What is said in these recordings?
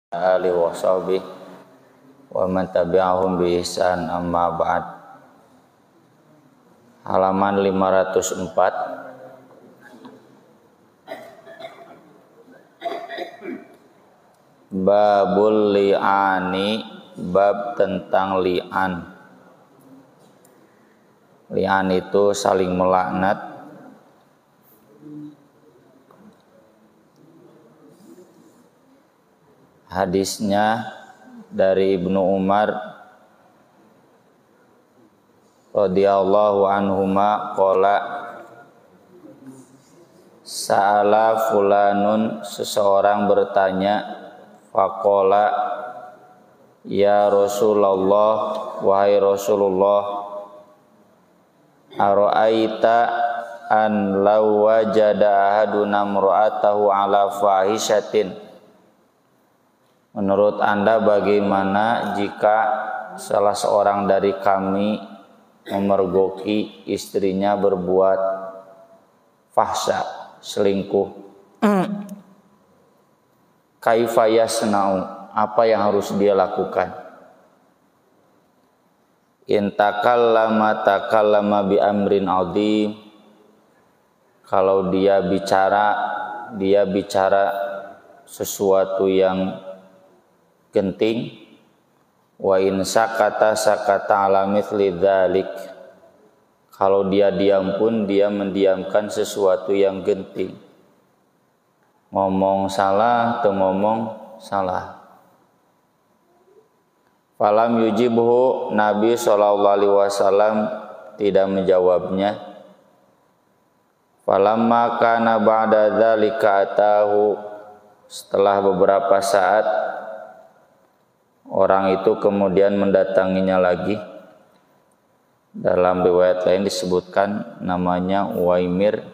alihi wa sahbihi wa man tabi'ahum bi ihsan amma ba'd. Halaman 504. Babul li'ani, bab tentang li'an. Li'an itu saling melaknat. Hadisnya dari Ibnu Umar radhiyallahu anhuma qala sa'ala fulanun, seseorang bertanya, faqala ya Rasulullah, wahai Rasulullah, ara'aita an law wajada ahaduna imra'atahu ala fahishatin, menurut Anda bagaimana jika salah seorang dari kami memergoki istrinya berbuat fahsya, selingkuh? Kaifa yasna'u, apa yang harus dia lakukan? In takallama bi amrin adhim, kalau dia bicara sesuatu yang genting. Wa in sakata ala mithli dzalik, kalau dia diam pun dia mendiamkan sesuatu yang genting. Ngomong salah atau ngomong salah. Falam yujibhu, Nabi SAW tidak menjawabnya. Falamma kana ba'da dzalika atahu, setelah beberapa saat orang itu kemudian mendatanginya lagi. Dalam riwayat lain disebutkan namanya Uwaimir.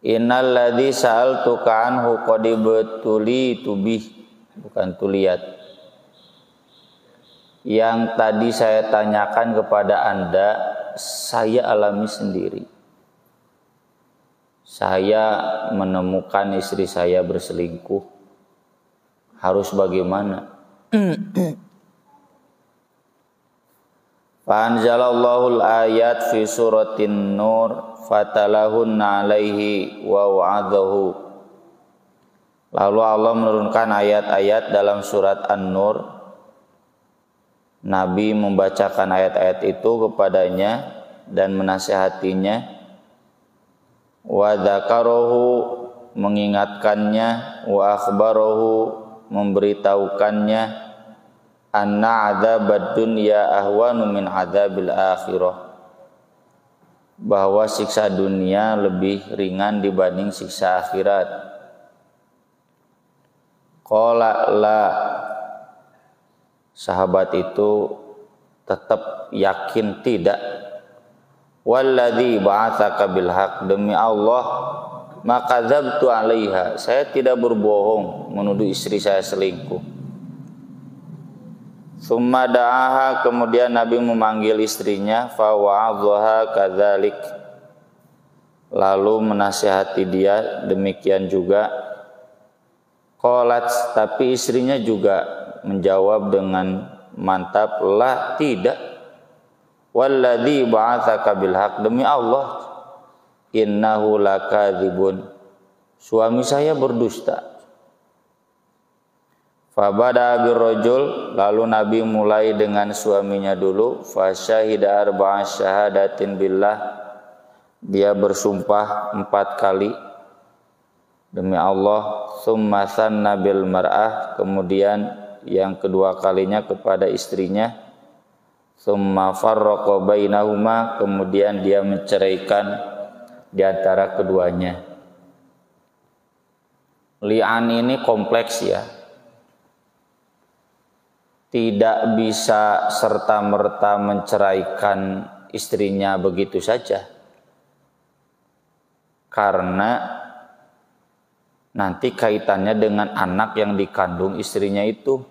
Innal ladzi sa'altuka anhu qad ibtulitu bih, bukan tuliyat. Yang tadi saya tanyakan kepada Anda, saya alami sendiri. Saya menemukan istri saya berselingkuh. Harus bagaimana? Fa'anzalallahu al-ayat fi suratin Nur fatalahunna alaihi wa wa'adhahu. Lalu Allah menurunkan ayat-ayat dalam surat An-Nur. Nabi membacakan ayat-ayat itu kepadanya dan menasihatinya. Wa dzakarahu, mengingatkannya. Wa akhbarahu, memberitahukannya, anna adzabad dunya ahwanu min adzabil akhirah, bahwa siksa dunia lebih ringan dibanding siksa akhirat. Qala la, sahabat itu tetap yakin tidak. Walladzi ba'atsaka bil haqq, demi Allah maka dzabtu 'alaiha, saya tidak berbohong menuduh istri saya selingkuh. Tsumma da'aha, kemudian Nabi memanggil istrinya, fa wa'adhaha kadzalik, lalu menasihati dia demikian juga. Qalat, tapi istrinya juga menjawab dengan mantap, la, tidak. Walladzi ba'atsaka bil haqq, demi Allah, innahu lakadzibun, suami saya berdusta. Fabada birrajul, lalu Nabi mulai dengan suaminya dulu. Fasyahida arba'a syahadatin billah, dia bersumpah 4 kali demi Allah. Tsumma tsanna bil mar'ah, kemudian yang kedua kalinya kepada istrinya. Tsumma farraqa bainahuma, kemudian dia menceraikan di antara keduanya. Li'an ini kompleks ya. Tidak bisa serta-merta menceraikan istrinya begitu saja. Karena nanti kaitannya dengan anak yang dikandung istrinya itu.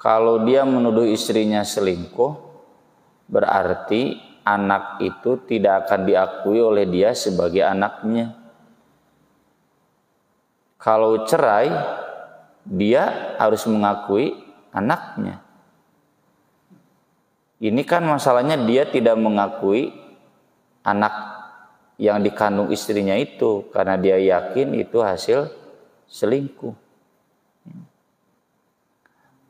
Kalau dia menuduh istrinya selingkuh, berarti anak itu tidak akan diakui oleh dia sebagai anaknya. Kalau cerai, dia harus mengakui anaknya. Ini kan masalahnya dia tidak mengakui anak yang dikandung istrinya itu karena dia yakin itu hasil selingkuh.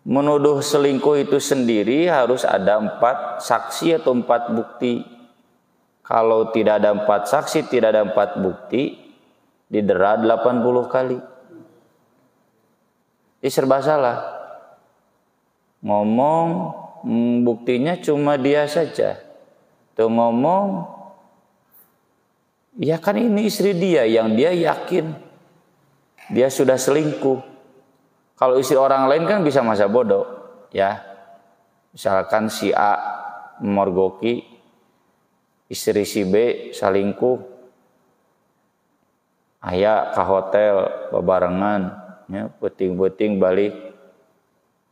Menuduh selingkuh itu sendiri harus ada 4 saksi atau 4 bukti. Kalau tidak ada 4 saksi, tidak ada 4 bukti, didera 80 kali. Ini serba salah. Ngomong buktinya cuma dia saja. Tuh ngomong, ya kan ini istri dia yang dia yakin dia sudah selingkuh. Kalau istri orang lain kan bisa masa bodoh, ya. Misalkan si A memorgoki istri si B selingkuh, aya ke hotel bebarengan, ya, puting-puting balik.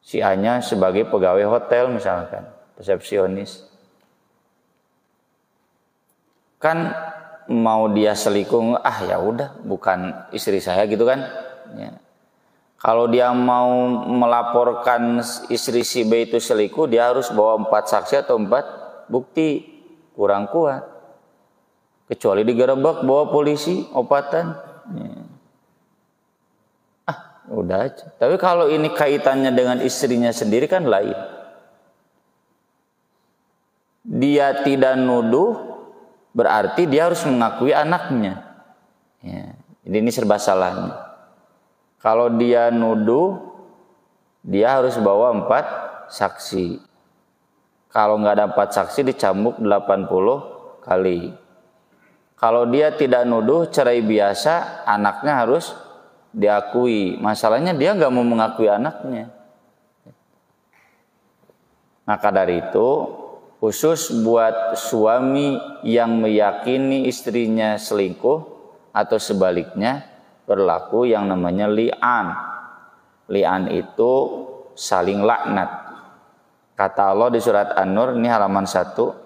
Si A-nya sebagai pegawai hotel misalkan, resepsionis. Kan mau dia selingkuh, ya udah, bukan istri saya gitu kan. Ya. Kalau dia mau melaporkan istri si B itu selingkuh, dia harus bawa 4 saksi atau 4 bukti. Kurang kuat. Kecuali digerebek bawa polisi, opatan. Ya. Udah aja. Tapi kalau ini kaitannya dengan istrinya sendiri kan lain. Dia tidak nuduh, berarti dia harus mengakui anaknya. Ya. Jadi ini serba salahnya. Kalau dia nuduh, dia harus bawa 4 saksi. Kalau nggak ada 4 saksi, dicambuk 80 kali. Kalau dia tidak nuduh, cerai biasa, anaknya harus diakui. Masalahnya dia nggak mau mengakui anaknya. Maka dari itu, khusus buat suami yang meyakini istrinya selingkuh atau sebaliknya, berlaku yang namanya li'an. Li'an itu saling laknat. Kata Allah di surat An-Nur, ini halaman 1.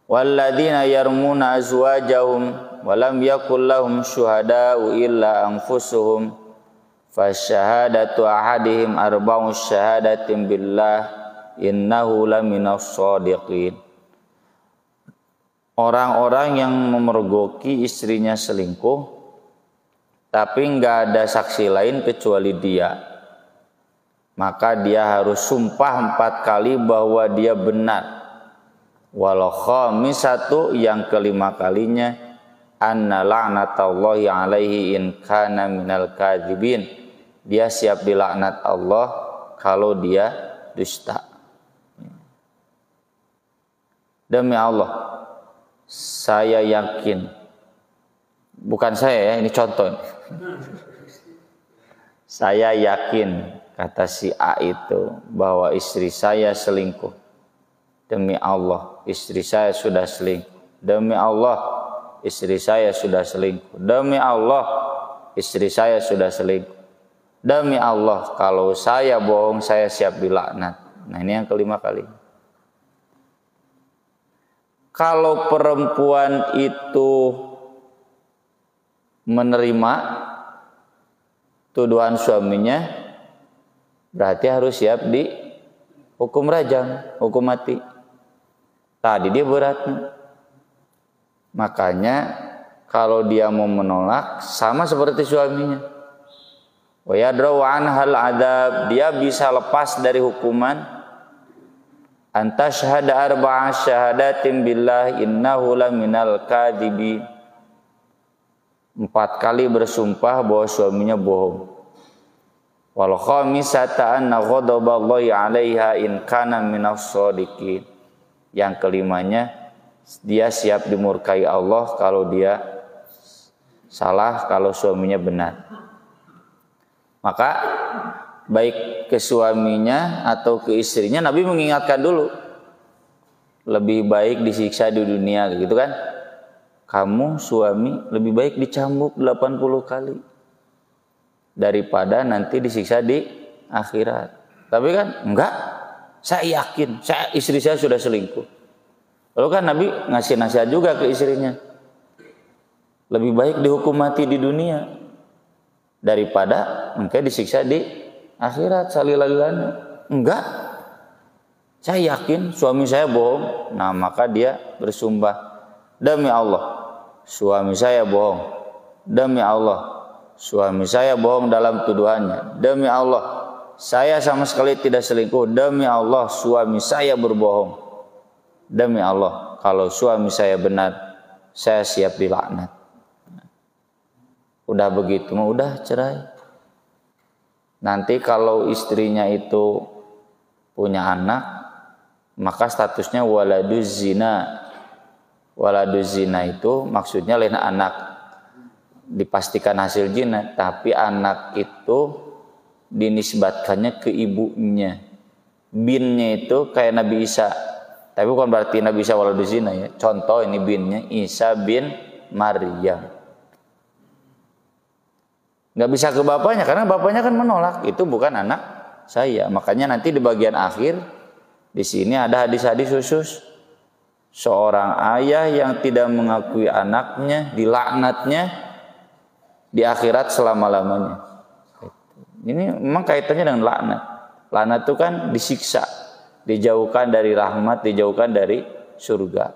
Walladzina yarmuna azwajahum walam yakul lahum syuhada'u illa anfusuhum fasyahadatu ahadihim arba'u syahadatin billah innahu laminas shadiqin. Orang-orang yang memergoki istrinya selingkuh tapi enggak ada saksi lain kecuali dia, maka dia harus sumpah 4 kali bahwa dia benar. Walau khamisatu, yang kelima kalinya, anna la'natallahi alaihi in kana minal kadzibin. Dia siap dilaknat Allah kalau dia dusta. Demi Allah, saya yakin, bukan saya ya, ini contoh. Saya yakin, kata si A itu, bahwa istri saya selingkuh. Demi Allah, istri saya sudah selingkuh. Demi Allah, istri saya sudah selingkuh. Demi Allah, istri saya sudah selingkuh. Demi Allah, kalau saya bohong, saya siap dilaknat. Nah, ini yang kelima kali. Kalau perempuan itu menerima tuduhan suaminya, berarti harus siap di hukum rajam, hukum mati. Tadi dia beratnya. Makanya kalau dia mau menolak, sama seperti suaminya. Wa yadra'u anhal adab, dia bisa lepas dari hukuman. Anta syahada arba'a syahadatin billah innahu laminal kadhibin. 4 kali bersumpah bahwa suaminya bohong. Wal khamisata anna ghadaballahi 'alaiha in kana minas shadiqin. Yang kelimanya, dia siap dimurkai Allah kalau dia salah, kalau suaminya benar. Maka baik ke suaminya atau ke istrinya, Nabi mengingatkan dulu, lebih baik disiksa di dunia, gitu kan? Kamu suami lebih baik dicambuk 80 kali daripada nanti disiksa di akhirat. Tapi kan enggak, saya yakin, istri saya sudah selingkuh. Lalu kan Nabi ngasih nasihat juga ke istrinya, lebih baik dihukum mati di dunia daripada engke disiksa di akhirat salila-lilana. Enggak. Saya yakin suami saya bohong. Nah, maka dia bersumpah, demi Allah, suami saya bohong. Demi Allah, suami saya bohong dalam tuduhannya. Demi Allah, saya sama sekali tidak selingkuh. Demi Allah, suami saya berbohong. Demi Allah, kalau suami saya benar, saya siap dilaknat. Udah begitu mah udah cerai. Nanti kalau istrinya itu punya anak, maka statusnya waladuz zina. Waladuz zina itu maksudnya lain anak dipastikan hasil zina, tapi anak itu dinisbatkannya ke ibunya. Binnya itu kayak Nabi Isa, tapi bukan berarti Nabi Isa waladuz zina ya. Contoh ini binnya Isa bin Maryam. Nggak bisa ke bapaknya karena bapaknya kan menolak, itu bukan anak saya. Makanya nanti di bagian akhir di sini ada hadis-hadis khusus seorang ayah yang tidak mengakui anaknya dilaknatnya di akhirat selama-lamanya. Ini memang kaitannya dengan laknat. Laknat itu kan disiksa, dijauhkan dari rahmat, dijauhkan dari surga.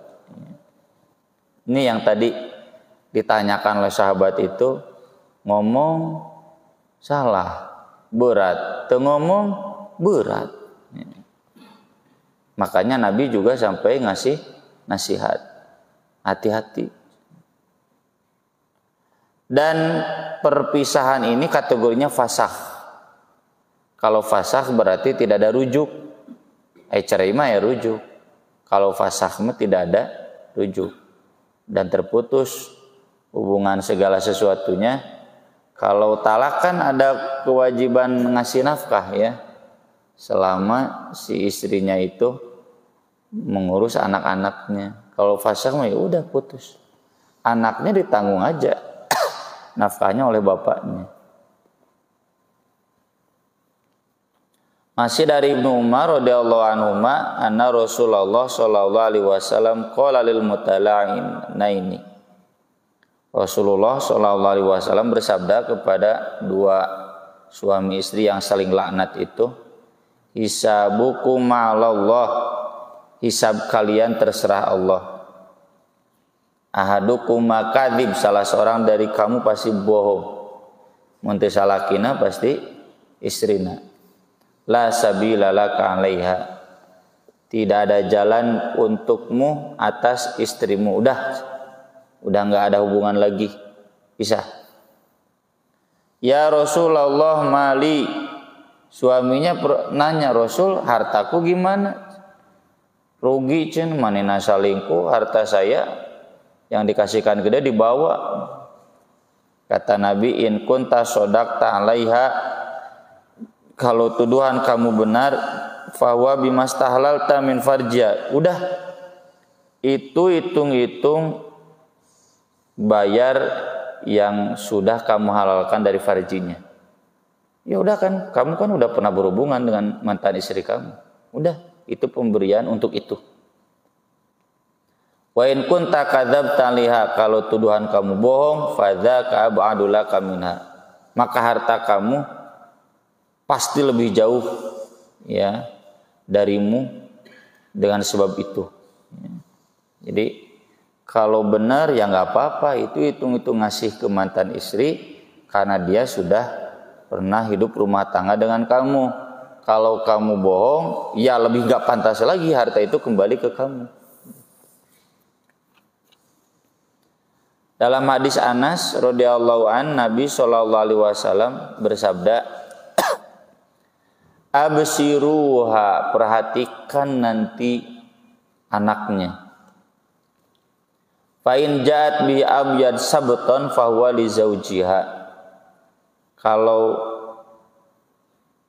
Ini yang tadi ditanyakan oleh sahabat itu, ngomong salah berat, ngomong berat. Makanya Nabi juga sampai ngasih nasihat, hati-hati. Dan perpisahan ini kategorinya fasakh. Kalau fasakh berarti tidak ada rujuk. Cerai mah ya rujuk. Kalau fasakh mah tidak ada rujuk dan terputus hubungan segala sesuatunya. Kalau talak kan ada kewajiban ngasih nafkah ya, selama si istrinya itu mengurus anak-anaknya. Kalau fasakh mah ya udah putus, anaknya ditanggung aja nafkahnya oleh bapaknya. Masih dari Ibnu Umar radhiyallahu anhu, anna Rasulullah sallallahu alaihi wasallam qala lil mutala'inaini. Rasulullah sallallahu alaihi wasallam bersabda kepada dua suami istri yang saling laknat itu, hisabukum ma'alallah, hisab kalian terserah Allah. Ahadukum makadzib, salah seorang dari kamu pasti bohong. Munti salakina pasti istrina. La sabila laka 'alaiha, tidak ada jalan untukmu atas istrimu. Udah nggak ada hubungan lagi, pisah. Ya Rasulullah mali, suaminya nanya, Rasul hartaku gimana? Rugi cen, manena salingkuh, harta saya yang dikasihkan gede dibawa. Kata Nabi, in kunta sodaqta 'alaiha, kalau tuduhan kamu benar, fahuwa bimastahlalta min farja. Udah, itu hitung-hitung bayar yang sudah kamu halalkan dari farjinya. Ya udah kan, kamu kan udah pernah berhubungan dengan mantan istri kamu. Udah, itu pemberian untuk itu. Wa in kunta kadzabta liha, kalau tuduhan kamu bohong, fadzaka ab'adu laka minha, maka harta kamu pasti lebih jauh ya darimu dengan sebab itu. Jadi kalau benar ya nggak apa-apa, itu hitung-hitung ngasih ke mantan istri karena dia sudah pernah hidup rumah tangga dengan kamu. Kalau kamu bohong, ya lebih nggak pantas lagi harta itu kembali ke kamu. Dalam hadis Anas radhiyallahu an, Nabi sallallahu alaihi wasallam bersabda, absiruha, perhatikan nanti anaknya. Fa in ja'at bi abyad sabton fahuwa li zaujiha. Kalau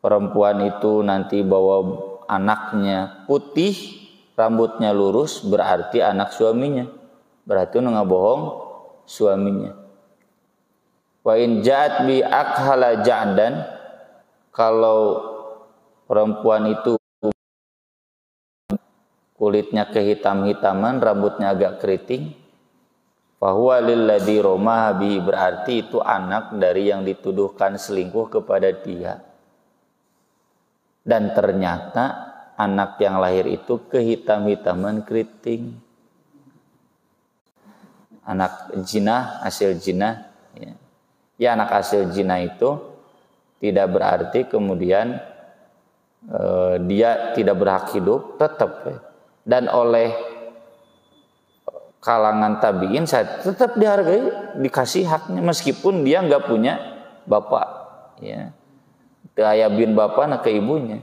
perempuan itu nanti bawa anaknya putih, rambutnya lurus, berarti anak suaminya. Berarti nggak bohong suaminya. Wa in ja'at bi akhala ja'dan, kalau perempuan itu kulitnya kehitam-hitaman, rambutnya agak keriting, Fahuwa lilladzi ramaha bihi, berarti itu anak dari yang dituduhkan selingkuh kepada dia. Dan ternyata anak yang lahir itu kehitam-hitaman keriting. Anak zina, hasil zina. Ya, anak hasil zina itu tidak berarti kemudian dia tidak berhak hidup, tetap. Dan oleh kalangan tabiin saya tetap dihargai, dikasih haknya meskipun dia nggak punya bapak. Ya. Ayah bin bapak nak ke ibunya.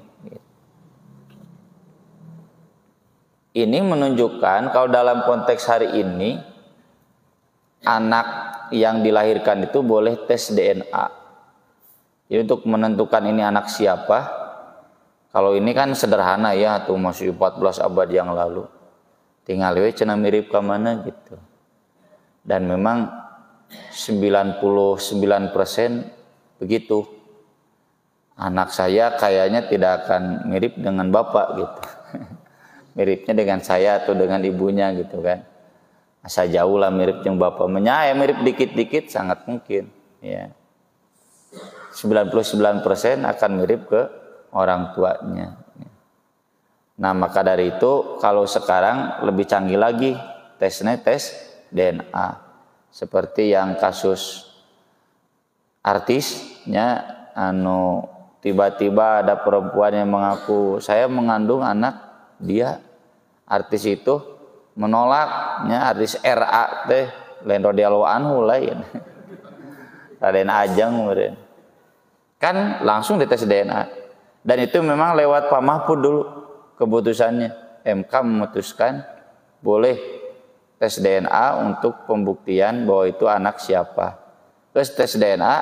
Ini menunjukkan kalau dalam konteks hari ini anak yang dilahirkan itu boleh tes DNA. Jadi untuk menentukan ini anak siapa. Kalau ini kan sederhana ya, tuh masih 14 abad yang lalu. Tinggal we cenah mirip ke mana gitu. Dan memang 99% begitu. Anak saya kayaknya tidak akan mirip dengan bapak gitu. Miripnya dengan saya atau dengan ibunya gitu kan. Asa jauh lah mirip yang bapak. Menyaya mirip dikit-dikit sangat mungkin. Ya. 99% akan mirip ke orang tuanya. Nah maka dari itu kalau sekarang lebih canggih lagi tesnya, tes DNA. Seperti yang kasus artisnya, tiba-tiba ada perempuan yang mengaku saya mengandung anak dia. Artis itu menolaknya, artis RA teh lain radhiyallahu anhu lain. Raden Ajeng meureun. Kan langsung dites DNA. Dan itu memang lewat Pak Mahfud dulu keputusannya. MK memutuskan boleh tes DNA untuk pembuktian bahwa itu anak siapa. Terus tes DNA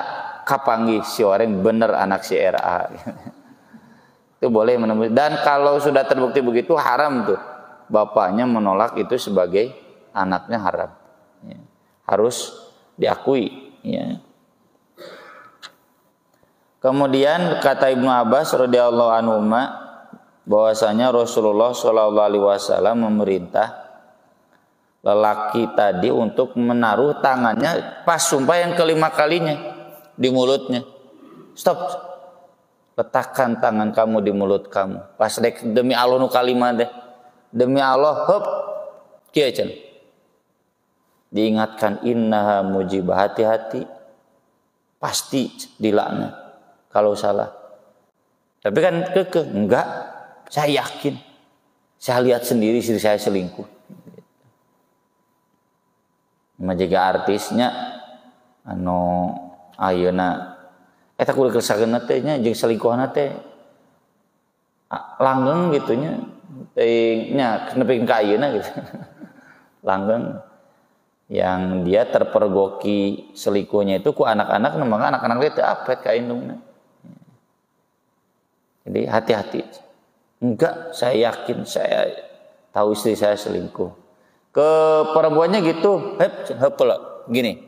kapanggih si orang bener anak si RA. Itu boleh menemukan. Dan kalau sudah terbukti begitu haram tuh. Bapaknya menolak itu sebagai anaknya haram. Ya. Harus diakui. Ya. Kemudian kata Ibnu Abbas radhiyallahu anhu bahwasanya Rasulullah Shallallahu alaihi wasallam memerintah lelaki tadi untuk menaruh tangannya pas sumpah yang kelima kalinya di mulutnya. Stop. Letakkan tangan kamu di mulut kamu. Pas demi Allah nu kalimat deh. Demi Allah, hop, kieu cenah. Diingatkan innaha mujibah, hati-hati. Pasti dilaknat kalau salah. Tapi kan kekeh, enggak. Saya yakin. Saya lihat sendiri istri saya selingkuh. Menjaga artisnya ayeuna eta kudu kesakeun teh nya jeung selingkuhan teh langgeng gitu nya. Nya nepi ka ayeuna gitu. Langgeng yang dia terpergoki selingkuhnya itu ku anak-anak, memang anak-anak itu apet ka indungna. Jadi hati-hati. Enggak, saya yakin, saya tahu istri saya selingkuh. Ke perempuannya gitu, hep gini.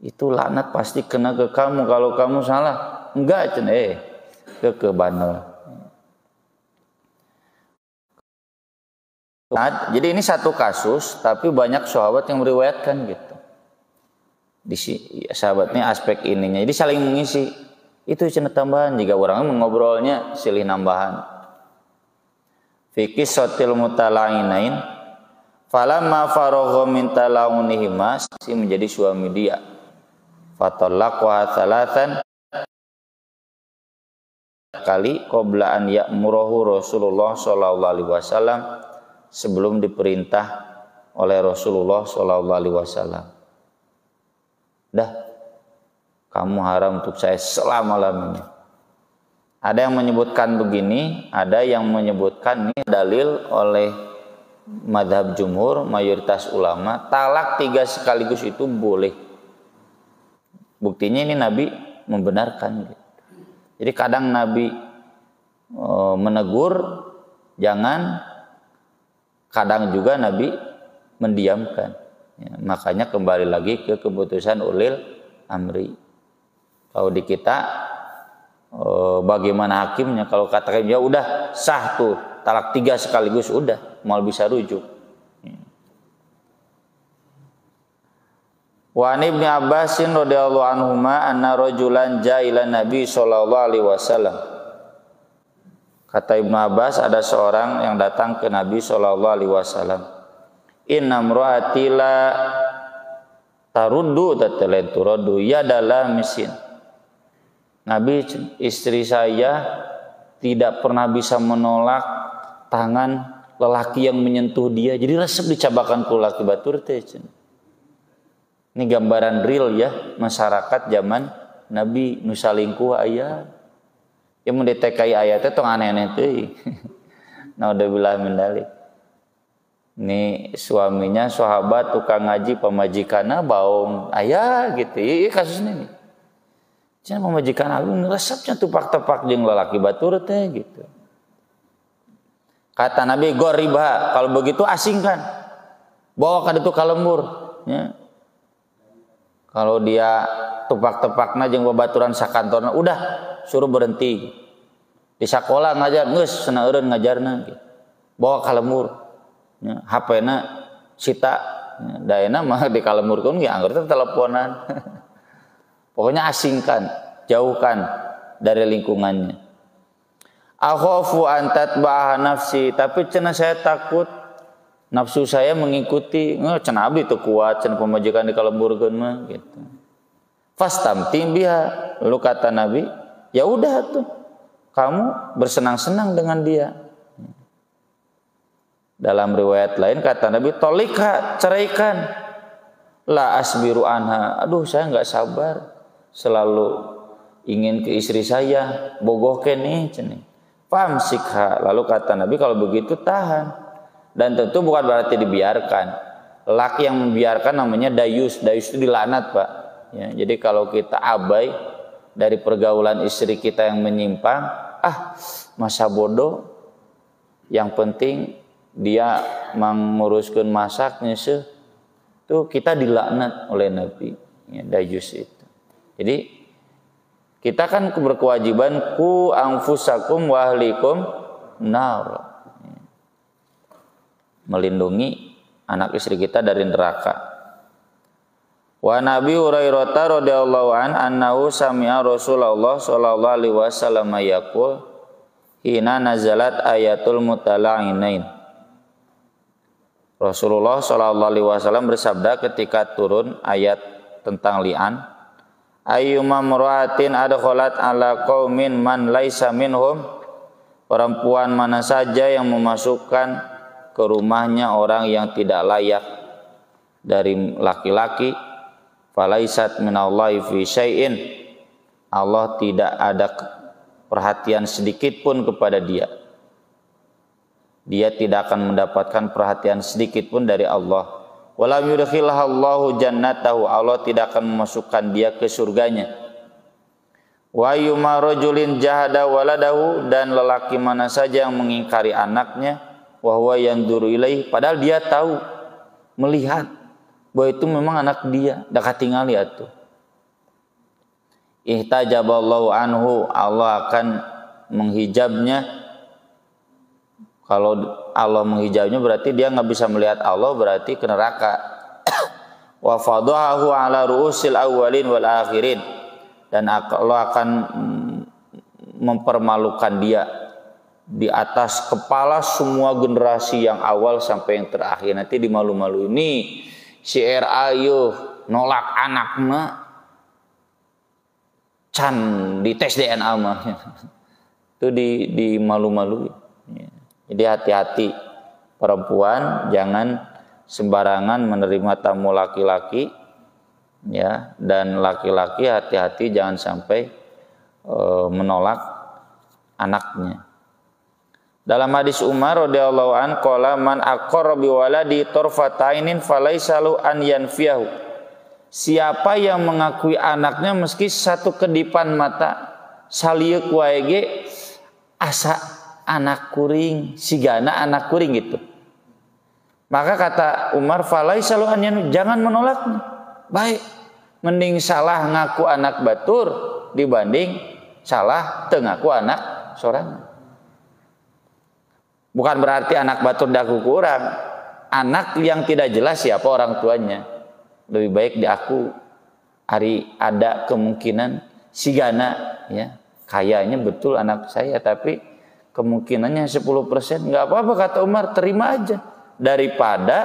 Itu laknat pasti kena ke kamu kalau kamu salah. Enggak, ke bandel. Nah, jadi ini satu kasus, tapi banyak sahabat yang meriwayatkan gitu. Di sahabatnya aspek ininya, jadi saling mengisi. Itu cenah tambahan jika orang mengobrolnya silih nambahan. Fi qissatil mutala'inain falamma faragha min tala'unihima, si menjadi suami dia. Fatallaqwa thalathan kali qabla an ya'murahu Rasulullah sallallahu alaihi wasallam, sebelum diperintah oleh Rasulullah sallallahu alaihi wasallam. Dah, kamu haram untuk saya selama-lamanya. Ada yang menyebutkan begini, ada yang menyebutkan ini dalil oleh mazhab jumhur, mayoritas ulama, talak 3 sekaligus itu boleh. Buktinya ini Nabi membenarkan. Jadi kadang Nabi menegur jangan, kadang juga Nabi mendiamkan. Ya, makanya kembali lagi ke keputusan ulil amri. Kalau di kita bagaimana hakimnya? Kalau katakan ya udah sah tuh talak 3 sekaligus udah, mau bisa rujuk. Wa an Ibnu Abbasin radhiyallahu anhuma anna rajulan ja'ila Nabi sallallahu alaihi wasallam. Kata Ibnu Abbas, ada seorang yang datang ke Nabi sallallahu alaihi wasallam. Inna imraati la taruddu tatalen turadu ya dalam mesin. Nabi, istri saya tidak pernah bisa menolak tangan lelaki yang menyentuh dia. Jadi resep dicabakan ku laki batur teh. Ini gambaran real ya masyarakat zaman Nabi nu salingkuh aya. Yang mendetekai ayatnya tong aneh-aneh teh. Naudzubillah min dzalik. Ini suaminya sahabat tukang ngaji pamajikanna baong aya gitu. Ieu kasusnya nih. Cenah pamajikan agung resepnya tupak-tepak jeung lalaki batur teh gitu. Kata Nabi, "Goriba, kalau begitu asingkan. Bawa ka ditu ka lembur." Ya. Kalau dia tupak-tepakna jeung babaturan sakantorna, udah suruh berhenti. Di sekolah ngajar geus cenah eureun ngajarna gitu. Bawa ka lembur. Ya, HP-na sita. Ya, daena mah di ka lembur ge anggar teh teleponan. Pokoknya asingkan, jauhkan dari lingkungannya. Akhafu an tatba'a nafsi, tapi cenah saya takut nafsu saya mengikuti. Cenah abdi teu kuat cenah pamajikan di kalemburkeun mah gitu. Fastamti biha, lalu kata Nabi, ya udah tuh kamu bersenang-senang dengan dia. Dalam riwayat lain kata Nabi, tolikha, ceraikan. La asbiru anha, aduh saya enggak sabar, selalu ingin ke istri saya, bogohkeun nih cenah. Famsikha, lalu kata Nabi kalau begitu tahan. Dan tentu bukan berarti dibiarkan. Laki yang membiarkan namanya dayus. Dayus itu dilaknat, Pak. Ya, jadi kalau kita abai dari pergaulan istri kita yang menyimpang, masa bodoh. Yang penting dia menguruskan masaknya sih. Itu kita dilaknat oleh Nabi. Ya, dayus itu. Jadi kita kan berkewajiban ku anfusakum wa ahlikum nar. Melindungi anak istri kita dari neraka. Wa Nabi Hurairah radhiyallahu an annahu sami'a Rasulullah sallallahu alaihi wasallam yaqul hina nazalat ayatul mutala'inain. Rasulullah sallallahu alaihi wasallam bersabda ketika turun ayat tentang li'an, ayyuma mura'atin adkhalat ala qaumin man laisa minhum, perempuan mana saja yang memasukkan ke rumahnya orang yang tidak layak dari laki-laki, falaisat minallahi fi syai'in, Allah tidak ada perhatian sedikit pun kepada dia. Dia tidak akan mendapatkan perhatian sedikit pun dari Allah. Walam yudkhilhallahu jannatahu, Allah tidak akan memasukkan dia ke surganya. Wa yuma rajulin jahada waladahu, dan lelaki mana saja yang mengingkari anaknya, wa huwa yanzuru ilaih, padahal dia tahu, melihat bahwa itu memang anak dia, dah katingali atuh. Ihtajaballahu anhu, Allah akan menghijabnya. Kalau Allah menghijabnya berarti dia nggak bisa melihat Allah, berarti ke neraka. Wa fadahu ala ru'usil awwalin wal akhirin, dan Allah akan mempermalukan dia di atas kepala semua generasi yang awal sampai yang terakhir. Nanti dimalu-malu. Ini si RAyu nolak anaknya can di tes DNA mah. Itu dimalu-malu. Jadi hati-hati perempuan, jangan sembarangan menerima tamu laki-laki, ya, dan laki-laki hati-hati jangan sampai menolak anaknya. Dalam hadis Umar radhiyallahu an qala man aqarra bi waladi tarfatainin falaisa lahu an yanfiyahu. Siapa yang mengakui anaknya meski satu kedipan mata, salieuk wae ge asa anak kuring, sigana anak kuring gitu. Maka kata Umar, falaisa lahu an yanfiyahu, jangan menolaknya. Baik, mending salah ngaku anak batur dibanding salah teu ngaku anak sorangan. Bukan berarti anak batur daku kurang. Anak yang tidak jelas siapa orang tuanya. lebih baik di aku hari ada kemungkinan sigana ya kayaknya betul anak saya tapi kemungkinannya 10%, nggak apa-apa kata Umar, terima aja daripada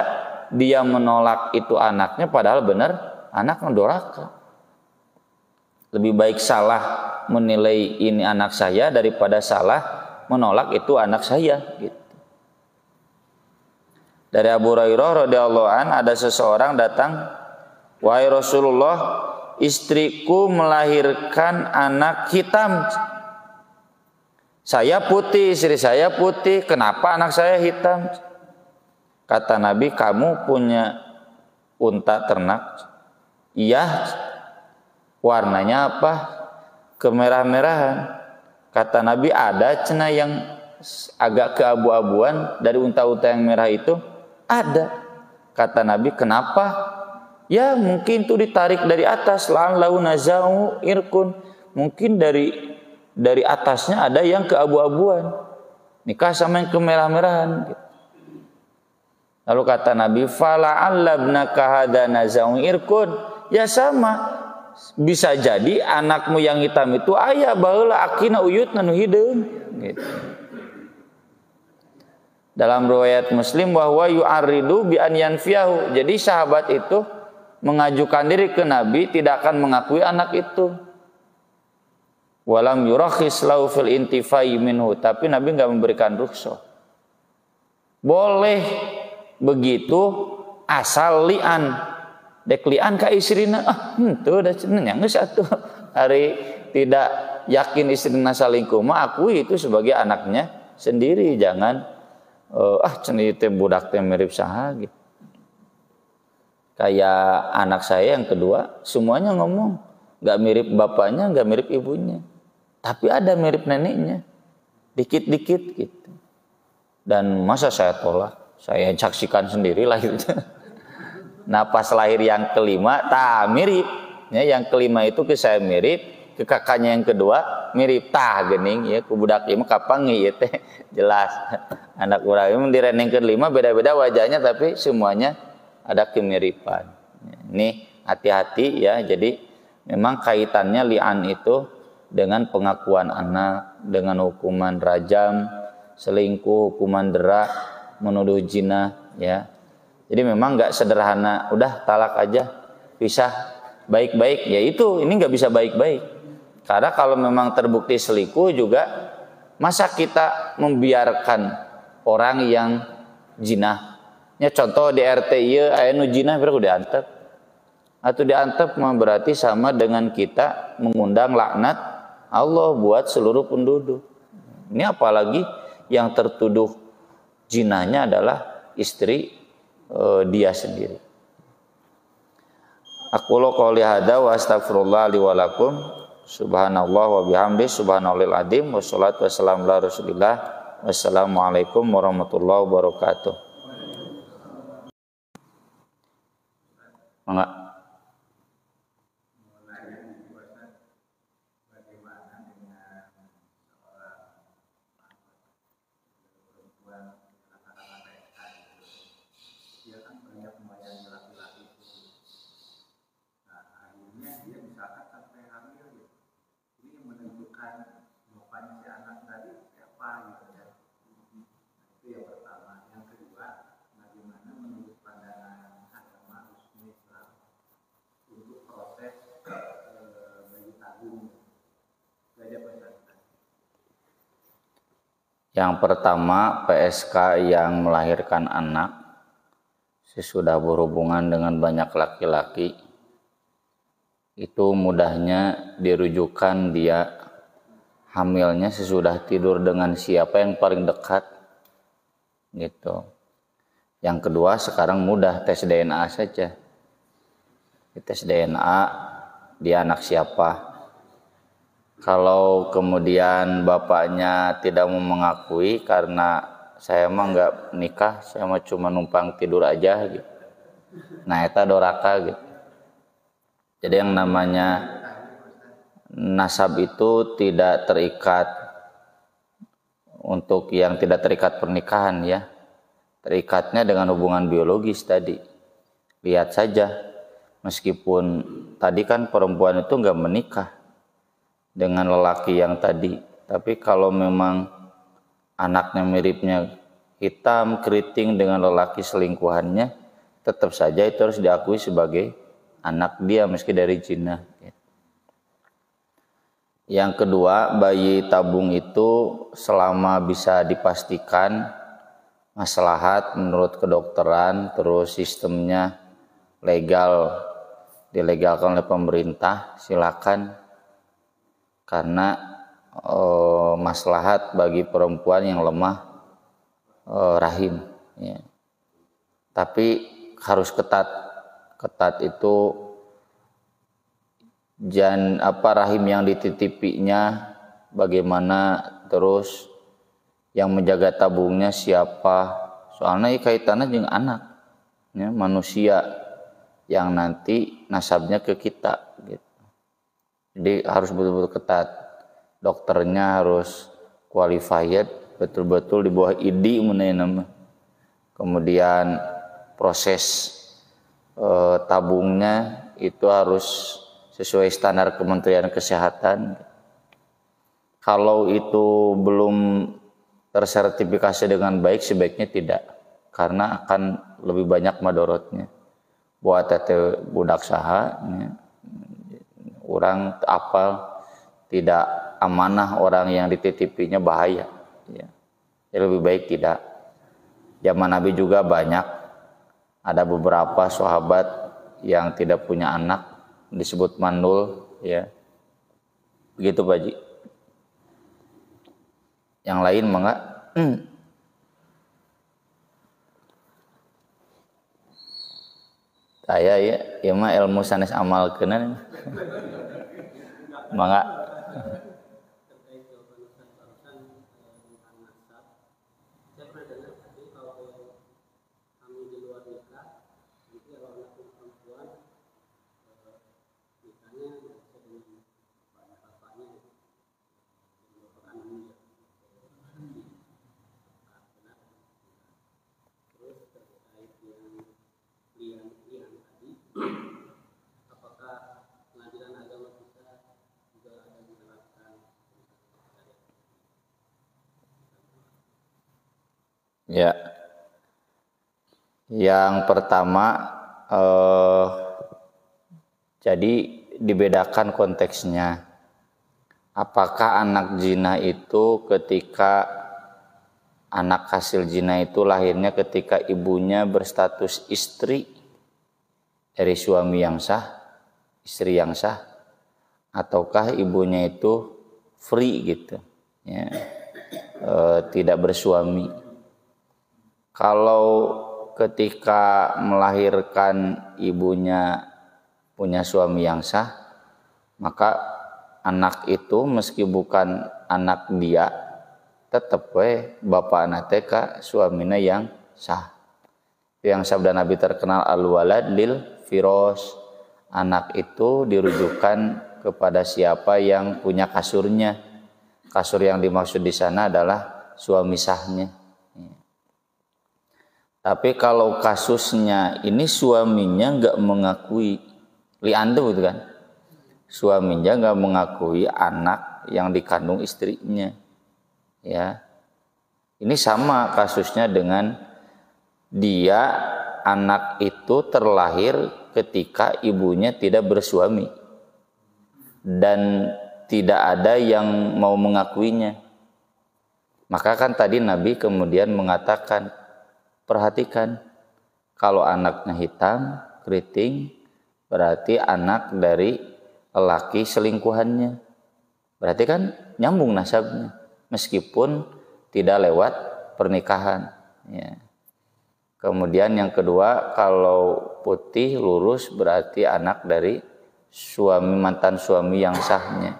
dia menolak itu anaknya padahal benar anaknya durhaka. Lebih baik salah menilai ini anak saya daripada salah menolak itu anak saya gitu. Dari Abu Hurairah radhiyallahu an ada seseorang datang, wahai Rasulullah, istriku melahirkan anak hitam. Saya putih, istri saya putih, kenapa anak saya hitam? Kata Nabi, kamu punya unta ternak? Iya. Warnanya apa? Kemerah-merahan. Kata Nabi, ada cenah yang agak keabu-abuan dari unta-unta yang merah itu? Ada. Kata Nabi, kenapa? Ya mungkin itu ditarik dari atas, la'allahu nazau irkun. Mungkin dari atasnya ada yang keabu-abuan. Nikah sama yang kemerah-merahan. Lalu kata Nabi, fala'allabnaka hadza nazau irkun. Ya sama. Bisa jadi anakmu yang hitam itu ayah baheula akina uyutna nu hideung gitu. Dalam riwayat Muslim bahwa yu'arridu bi an yanfiyahu. Jadi sahabat itu mengajukan diri ke Nabi tidak akan mengakui anak itu. Walam yurakhis lahu fil intifai minhu, tapi Nabi enggak memberikan rukhsah. Boleh begitu asal li'an. Dek li'an ka istrina henteu da cenah geus atuh. Hari tidak yakin istrina salingkuh mah akui itu sebagai anaknya sendiri, jangan cenah teh budak teh mirip saha gitu. Kayak anak saya yang kedua semuanya ngomong enggak mirip bapaknya, enggak mirip ibunya. Tapi ada mirip neneknya. Dikit-dikit gitu. Dan masa saya tolak? Saya saksikan sendiri lahirnya. Nah pas lahir yang kelima mirip. Ya, yang kelima itu ke saya mirip, ke kakaknya yang kedua mirip geuning ya ku budak ieu mah kapangi ieu teh jelas. Anak urang ieu direneng kelima beda-beda wajahnya tapi semuanya ada kemiripan. Ini hati-hati ya. Jadi memang kaitannya li'an itu dengan pengakuan anak, dengan hukuman rajam, selingkuh, hukuman dera, menuduh zina ya. Jadi memang nggak sederhana, udah talak aja, pisah baik-baik. Ya itu, ini nggak bisa baik-baik. Karena kalau memang terbukti selingkuh juga, masa kita membiarkan orang yang zina? Ya contoh di RT ieu aya nu zina berarti diantep. Atau diantep mah berarti sama dengan kita mengundang laknat Allah buat seluruh penduduk. Ini apalagi yang tertuduh zinanya adalah istri dia sendiri. Aqulu qouli hadza wa astaghfirullah li wa lakum. Subhanallah wa bihamdi subhanallahil azim wa sholatu wassalamu ala Rasulillah. Wassalamualaikum warahmatullahi wabarakatuh. Mangga. Yang pertama, PSK yang melahirkan anak sesudah berhubungan dengan banyak laki-laki itu mudahnya dirujukan dia hamilnya sesudah tidur dengan siapa yang paling dekat gitu. Yang kedua, sekarang mudah tes DNA saja. Tes DNA dia anak siapa. Kalau kemudian bapaknya tidak mau mengakui karena saya mah nggak nikah, saya mah cuma numpang tidur aja gitu. Nah, eta doraka gitu. Jadi yang namanya nasab itu tidak terikat untuk yang tidak terikat pernikahan ya. Terikatnya dengan hubungan biologis tadi. Lihat saja, Meskipun tadi kan perempuan itu nggak menikah dengan lelaki yang tadi, tapi kalau memang anaknya miripnya hitam keriting dengan lelaki selingkuhannya, tetap saja itu harus diakui sebagai anak dia meski dari zina. Yang kedua, bayi tabung itu selama bisa dipastikan maslahat menurut kedokteran, terus sistemnya legal, dilegalkan oleh pemerintah, silakan. Karena maslahat bagi perempuan yang lemah rahim, ya. Tapi harus ketat itu rahim yang dititipinya bagaimana, terus yang menjaga tabungnya siapa, soalnya kaitannya dengan anak, ya, manusia yang nanti nasabnya ke kita gitu. Jadi harus betul-betul ketat. Dokternya harus qualified, betul-betul di bawah ID nama. Kemudian proses tabungnya itu harus sesuai standar Kementerian Kesehatan. Kalau itu belum tersertifikasi dengan baik, sebaiknya tidak, karena akan lebih banyak madorotnya. Buat tete budak saha, ya. Orang apal tidak amanah, orang yang dititipinya bahaya, ya. Ya lebih baik tidak. Zaman Nabi juga banyak, ada beberapa sahabat yang tidak punya anak, disebut mandul, ya. Begitu Pak Haji. Yang lain mangga? Saya ya mah ilmu sanes amal kenan. Mangga. Ya, yang pertama jadi dibedakan konteksnya. Apakah anak zina itu ketika anak hasil zina itu lahirnya ketika ibunya berstatus istri dari suami yang sah, istri yang sah, ataukah ibunya itu free gitu, ya, tidak bersuami. Kalau ketika melahirkan ibunya punya suami yang sah, maka anak itu meski bukan anak dia, tetap bapak anak teka suaminya yang sah. Yang sabda Nabi terkenal al-walad lil firos, anak itu dirujukan kepada siapa yang punya kasurnya. Kasur yang dimaksud di sana adalah suami sahnya. Tapi kalau kasusnya ini suaminya nggak mengakui, liandu gitu kan, suaminya nggak mengakui anak yang dikandung istrinya, ya, ini sama kasusnya dengan dia, anak itu terlahir ketika ibunya tidak bersuami dan tidak ada yang mau mengakuinya. Maka kan tadi Nabi kemudian mengatakan, perhatikan, kalau anaknya hitam, keriting, berarti anak dari lelaki selingkuhannya. Berarti kan nyambung nasabnya, meskipun tidak lewat pernikahan. Ya. Kemudian yang kedua, kalau putih lurus berarti anak dari suami, mantan suami yang sahnya.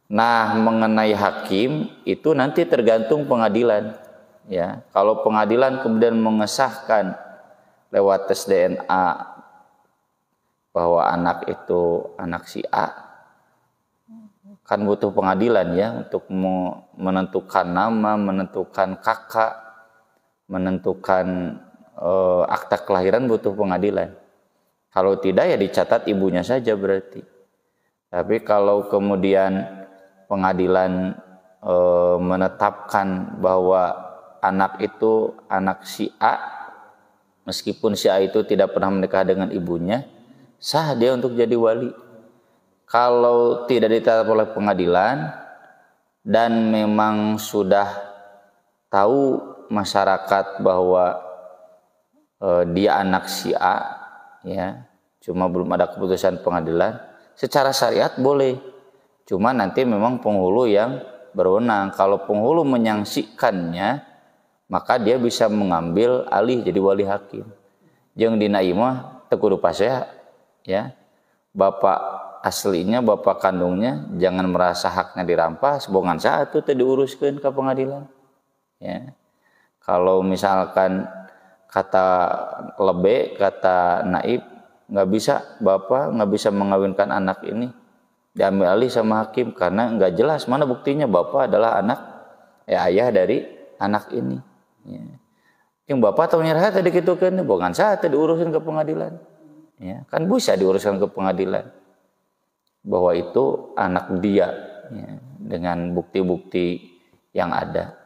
Nah, mengenai hakim itu nanti tergantung pengadilan. Ya, kalau pengadilan kemudian mengesahkan lewat tes DNA bahwa anak itu anak si A, kan butuh pengadilan ya untuk menentukan nama, menentukan kakak, menentukan akta kelahiran, butuh pengadilan. Kalau tidak ya dicatat ibunya saja berarti. Tapi kalau kemudian pengadilan menetapkan bahwa anak itu anak si A, meskipun si A itu tidak pernah menikah dengan ibunya, sah dia untuk jadi wali. Kalau tidak ditetapkan oleh pengadilan dan memang sudah tahu masyarakat bahwa dia anak si A, ya, cuma belum ada keputusan pengadilan, secara syariat boleh. Cuma nanti memang penghulu yang berwenang. Kalau penghulu menyaksikannya, maka dia bisa mengambil alih jadi wali hakim. Jeung dina ieu mah teu kudu pasea, ya. Bapak aslinya, bapak kandungnya jangan merasa haknya dirampas, bongan satu teh diuruskeun ke pengadilan. Ya. Kalau misalkan kata lebe, kata naib, nggak bisa bapak nggak bisa mengawinkan anak ini, diambil alih sama hakim karena nggak jelas mana buktinya bapak adalah anak ayah dari anak ini. Ya. Yang bapak tahu nyerah tadi gitu kan, bukan saat diurusin ke pengadilan. Ya, kan bisa diuruskan ke pengadilan bahwa itu anak dia, ya, dengan bukti-bukti yang ada.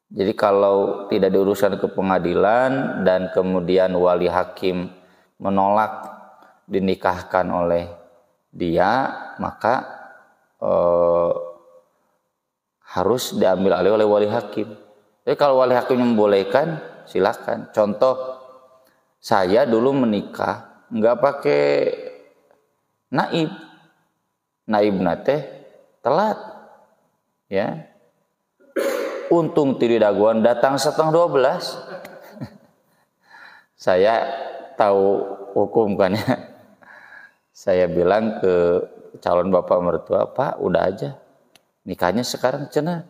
Jadi kalau tidak diuruskan ke pengadilan dan kemudian wali hakim menolak dinikahkan oleh dia, maka harus diambil alih oleh wali hakim. Jadi kalau wali hakim membolehkan, silakan. Contoh, saya dulu menikah nggak pakai naib, nate telat, ya. Untung tiri daguan datang 11:30. Saya tahu hukum kan ya. Saya bilang ke calon bapak mertua, Pak udah aja nikahnya sekarang cenah.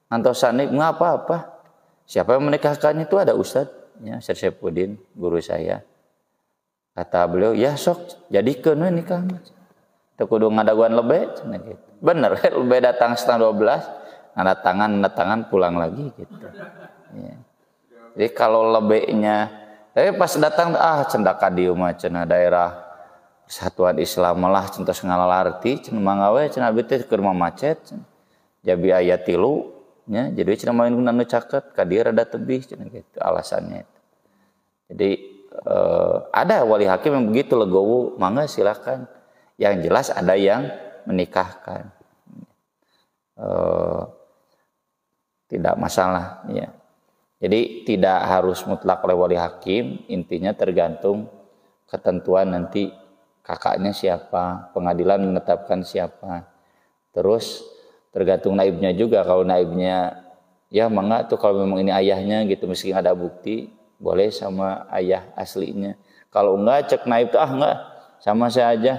Ngantosan nggak apa-apa. Siapa yang menikahkannya itu ada Ustadz, ya, Ustadz Syaifuddin, guru saya. Kata beliau, ya sok jadikeun we nikah. Teu kudu ngadaguan lebe cenah gitu. Bener, lebe datang 11:30. nanda tangan pulang lagi gitu. Ya. Jadi kalau lebihnya, tapi pas datang cendak ka dieu mah cenah daerah Persatuan Islam lah centos ngalalarti cenah mangawe cenah abdi teh keur macet jabi aya 3 nya jadi cenah main anu caket ka dieu rada tebih cenah gitu alasannya. Jadi ada wali hakim yang begitu legowo, mangga silakan. Yang jelas ada yang menikahkan. Tidak masalah, ya. Jadi tidak harus mutlak oleh wali hakim, intinya tergantung ketentuan nanti kakaknya siapa, pengadilan menetapkan siapa. Terus tergantung naibnya juga, kalau naibnya ya mangga tuh kalau memang ini ayahnya gitu, meski ada bukti boleh sama ayah aslinya. Kalau enggak cek naib tuh enggak, sama saya aja,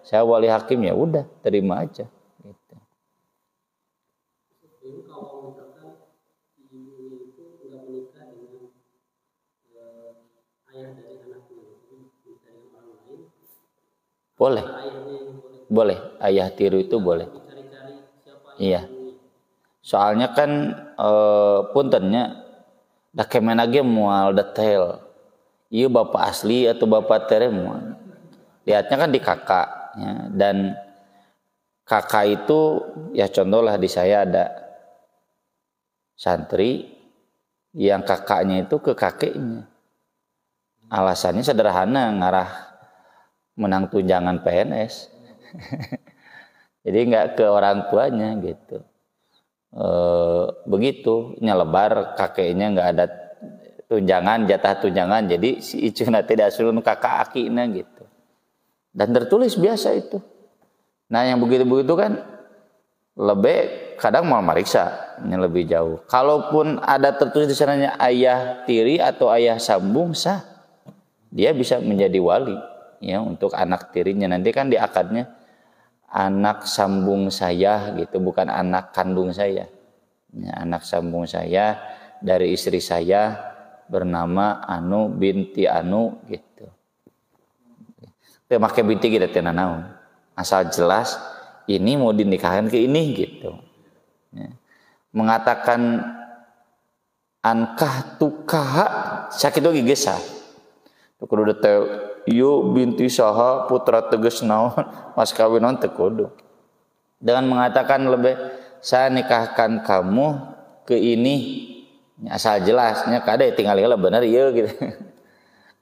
saya wali hakim, ya udah terima aja. Boleh, ayah tiru itu boleh. Iya. Soalnya kan puntennya da kemenage moal detail. Ieu bapak asli atau bapak tere moal. Lihatnya kan di kakak, ya. Dan kakak itu ya contoh lah di saya ada santri yang kakaknya itu ke kakeknya. Alasannya sederhana, ngarah menang tunjangan PNS. Jadi nggak ke orang tuanya gitu. Begitu nyelebar kakeknya nggak ada tunjangan, jatah tunjangan, jadi si icuna tidak suruh kakak akina gitu. Dan tertulis biasa itu. Nah yang begitu-begitu kan lebih kadang mau meriksa yang lebih jauh. Kalaupun ada tertulis di sananya ayah tiri atau ayah sambung sah, dia bisa menjadi wali, ya, untuk anak tirinya. Nanti kan di akadnya anak sambung saya gitu, bukan anak kandung saya. Ya, anak sambung saya dari istri saya bernama Anu binti Anu gitu. Teu make binti gitu teh naon. Asal jelas ini mau dinikahkan ke ini gitu. Ya. Mengatakan ankah tukaha sakitu ge gesah. Kudu teu ieu binti saha putra teges naon mas kawinan teu kudu. Dengan mengatakan lebih saya nikahkan kamu ke ini asal jelasnya kada tinggal heula bener ieu gitu.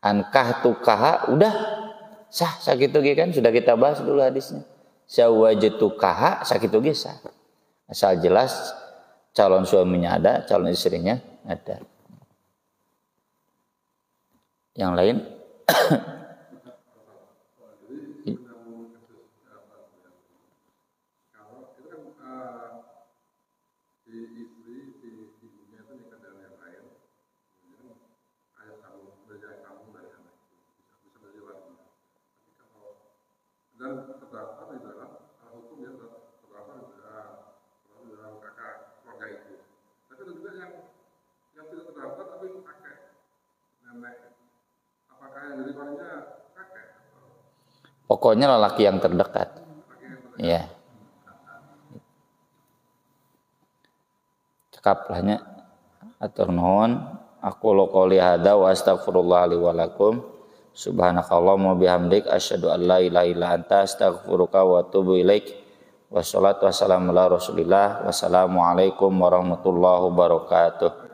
Ankah tukaha udah sah sakitu ge kan sudah kita bahas dulu hadisnya. Sawajatukaha sakitu ge sah. Asal jelas calon suaminya ada, calon istrinya ada. Yang lain dan terdapat di dalam hukum yang terdapat di dalam kakak keluarga itu. Tapi ada juga yang tidak terdapat tapi kakek nenek. Apakah yang jadi walinya kakek? pokoknya lelaki yang terdekat. Ya. Cekaplahnya atur nuhun. Aku qouli hada wa astaghfirullah li wa lakum. Subhanakallahumma bihamdik asyhadu an la ilaha illa anta astaghfiruka wa atubu ilaik. Wassalatu wassalamu ala Rasulillah. Wassalamualaikum warahmatullahi wabarakatuh.